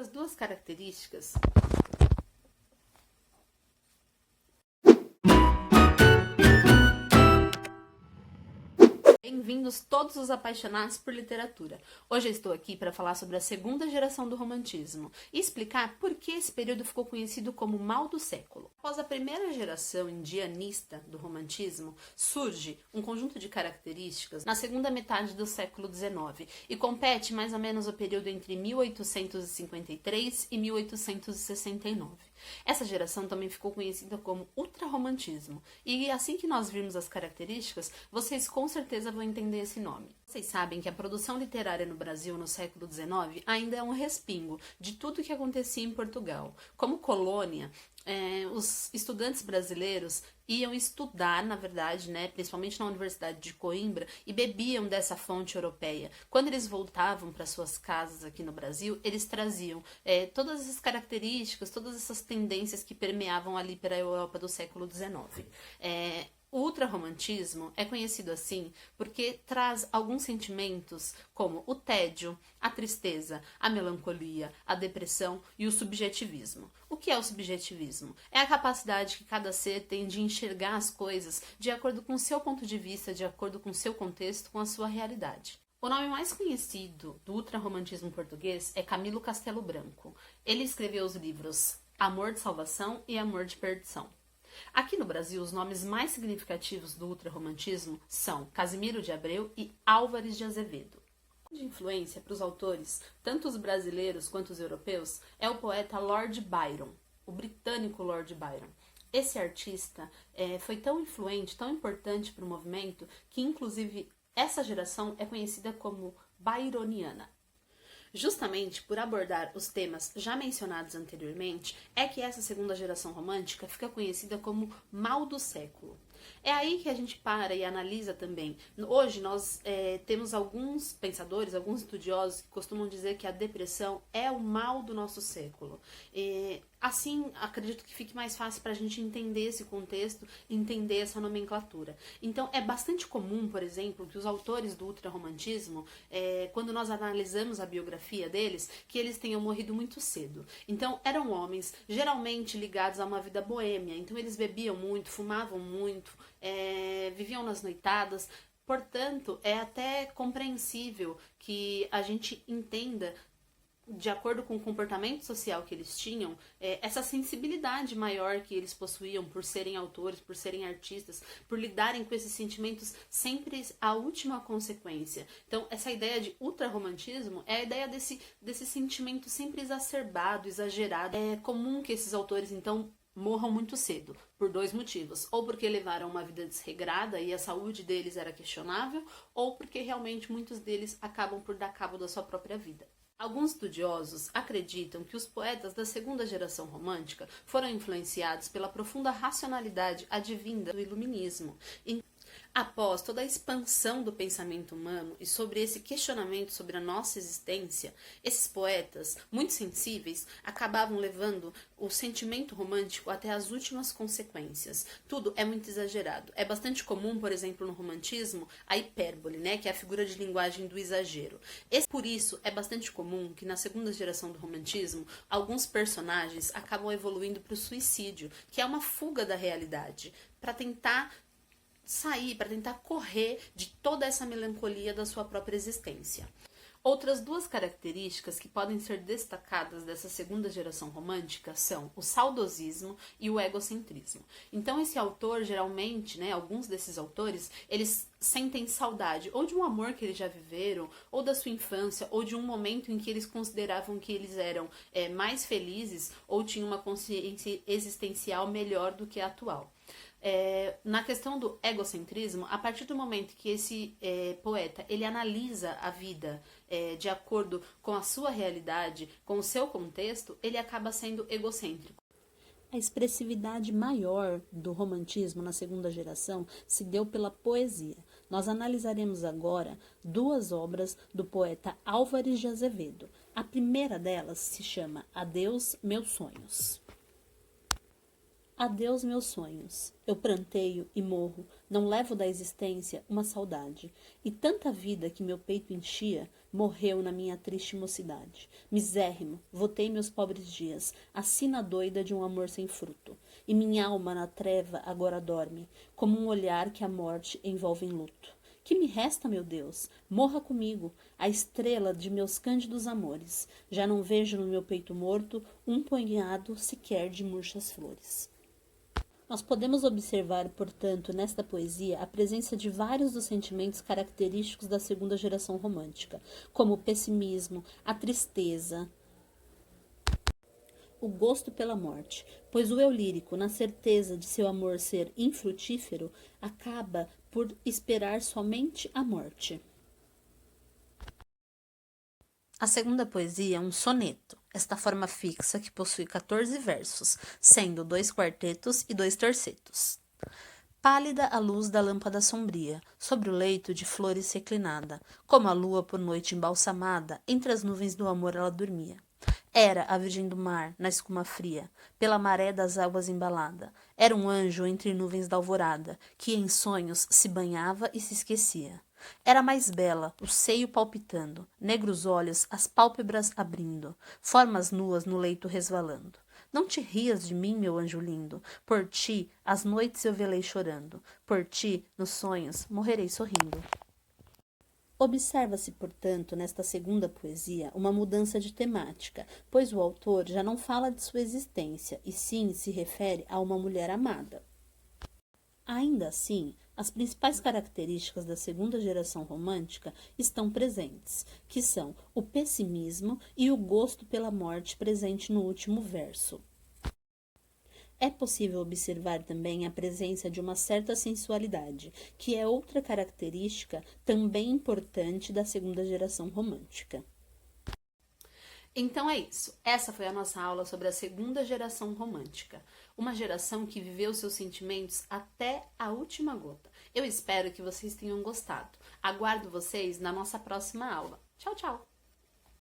As duas características Bem-vindos todos os apaixonados por literatura. Hoje eu estou aqui para falar sobre a segunda geração do romantismo e explicar por que esse período ficou conhecido como mal do século. Após a primeira geração indianista do romantismo, surge um conjunto de características na segunda metade do século XIX e compete mais ou menos o período entre 1853 e 1869. Essa geração também ficou conhecida como ultrarromantismo, e assim que nós virmos as características, vocês com certeza vão entender esse nome. Vocês sabem que a produção literária no Brasil no século XIX ainda é um respingo de tudo que acontecia em Portugal. Como colônia, os estudantes brasileiros iam estudar, na verdade, principalmente na Universidade de Coimbra, e bebiam dessa fonte europeia. Quando eles voltavam para suas casas aqui no Brasil, eles traziam todas essas características, todas essas tendências que permeavam ali pela Europa do século XIX. O ultrarromantismo é conhecido assim porque traz alguns sentimentos como o tédio, a tristeza, a melancolia, a depressão e o subjetivismo. O que é o subjetivismo? É a capacidade que cada ser tem de enxergar as coisas de acordo com o seu ponto de vista, de acordo com o seu contexto, com a sua realidade. O nome mais conhecido do ultrarromantismo português é Camilo Castelo Branco. Ele escreveu os livros Amor de Salvação e Amor de Perdição. Aqui no Brasil, os nomes mais significativos do ultrarromantismo são Casimiro de Abreu e Álvares de Azevedo. De influência para os autores, tanto os brasileiros quanto os europeus, é o poeta Lord Byron, o britânico Lord Byron. Esse artista foi tão influente, tão importante para o movimento, que inclusive essa geração é conhecida como byroniana. Justamente por abordar os temas já mencionados anteriormente, é que essa segunda geração romântica fica conhecida como mal do século. É aí que a gente para e analisa também. Hoje nós temos alguns pensadores, alguns estudiosos que costumam dizer que a depressão é o mal do nosso século. Assim, acredito que fique mais fácil para a gente entender esse contexto, entender essa nomenclatura. Então, é bastante comum, por exemplo, que os autores do ultrarromantismo, quando nós analisamos a biografia deles, que eles tenham morrido muito cedo. Então, eram homens geralmente ligados a uma vida boêmia. Então, eles bebiam muito, fumavam muito, viviam nas noitadas. Portanto, é até compreensível que a gente entenda, de acordo com o comportamento social que eles tinham, essa sensibilidade maior que eles possuíam por serem autores, por serem artistas, por lidarem com esses sentimentos sempre a última consequência. Então, essa ideia de ultrarromantismo é a ideia desse sentimento sempre exacerbado, exagerado. É comum que esses autores, então, morram muito cedo, por dois motivos. Ou porque levaram uma vida desregrada e a saúde deles era questionável, ou porque realmente muitos deles acabam por dar cabo da sua própria vida. Alguns estudiosos acreditam que os poetas da segunda geração romântica foram influenciados pela profunda racionalidade advinda do iluminismo. Após toda a expansão do pensamento humano e sobre esse questionamento sobre a nossa existência, esses poetas, muito sensíveis, acabavam levando o sentimento romântico até as últimas consequências. Tudo é muito exagerado. É bastante comum, por exemplo, no romantismo, a hipérbole, que é a figura de linguagem do exagero. Por isso, é bastante comum que na segunda geração do romantismo, alguns personagens acabam evoluindo para o suicídio, que é uma fuga da realidade, para tentar sair, para tentar correr de toda essa melancolia da sua própria existência. Outras duas características que podem ser destacadas dessa segunda geração romântica são o saudosismo e o egocentrismo. Então esse autor, geralmente, alguns desses autores, eles sentem saudade ou de um amor que eles já viveram, ou da sua infância, ou de um momento em que eles consideravam que eles eram mais felizes ou tinham uma consciência existencial melhor do que a atual. Na questão do egocentrismo, a partir do momento que esse poeta ele analisa a vida de acordo com a sua realidade, com o seu contexto, ele acaba sendo egocêntrico. A expressividade maior do romantismo na segunda geração se deu pela poesia. Nós analisaremos agora duas obras do poeta Álvares de Azevedo. A primeira delas se chama Adeus, Meus Sonhos. Adeus, meus sonhos. Eu pranteio e morro, não levo da existência uma saudade. E tanta vida que meu peito enchia, morreu na minha triste mocidade. Misérrimo, votei meus pobres dias, a sina doida de um amor sem fruto. E minha alma na treva agora dorme, como um olhar que a morte envolve em luto. Que me resta, meu Deus? Morra comigo, a estrela de meus cândidos amores. Já não vejo no meu peito morto um punhado sequer de murchas flores. Nós podemos observar, portanto, nesta poesia, a presença de vários dos sentimentos característicos da segunda geração romântica, como o pessimismo, a tristeza, o gosto pela morte, pois o eu lírico, na certeza de seu amor ser infrutífero, acaba por esperar somente a morte. A segunda poesia é um soneto, esta forma fixa que possui 14 versos, sendo 2 quartetos e 2 tercetos. Pálida a luz da lâmpada sombria, sobre o leito de flores reclinada, como a lua por noite embalsamada, entre as nuvens do amor ela dormia. Era a virgem do mar, na escuma fria, pela maré das águas embalada. Era um anjo entre nuvens da alvorada, que em sonhos se banhava e se esquecia. Era mais bela, o seio palpitando, negros olhos, as pálpebras abrindo, formas nuas no leito resvalando. Não te rias de mim, meu anjo lindo, por ti as noites eu velei chorando, por ti, nos sonhos, morrerei sorrindo. Observa-se, portanto, nesta segunda poesia, uma mudança de temática, pois o autor já não fala de sua existência, e sim se refere a uma mulher amada. Ainda assim, as principais características da segunda geração romântica estão presentes, que são o pessimismo e o gosto pela morte presente no último verso. É possível observar também a presença de uma certa sensualidade, que é outra característica também importante da segunda geração romântica. Então é isso. Essa foi a nossa aula sobre a segunda geração romântica. Uma geração que viveu seus sentimentos até a última gota. Eu espero que vocês tenham gostado. Aguardo vocês na nossa próxima aula. Tchau, tchau!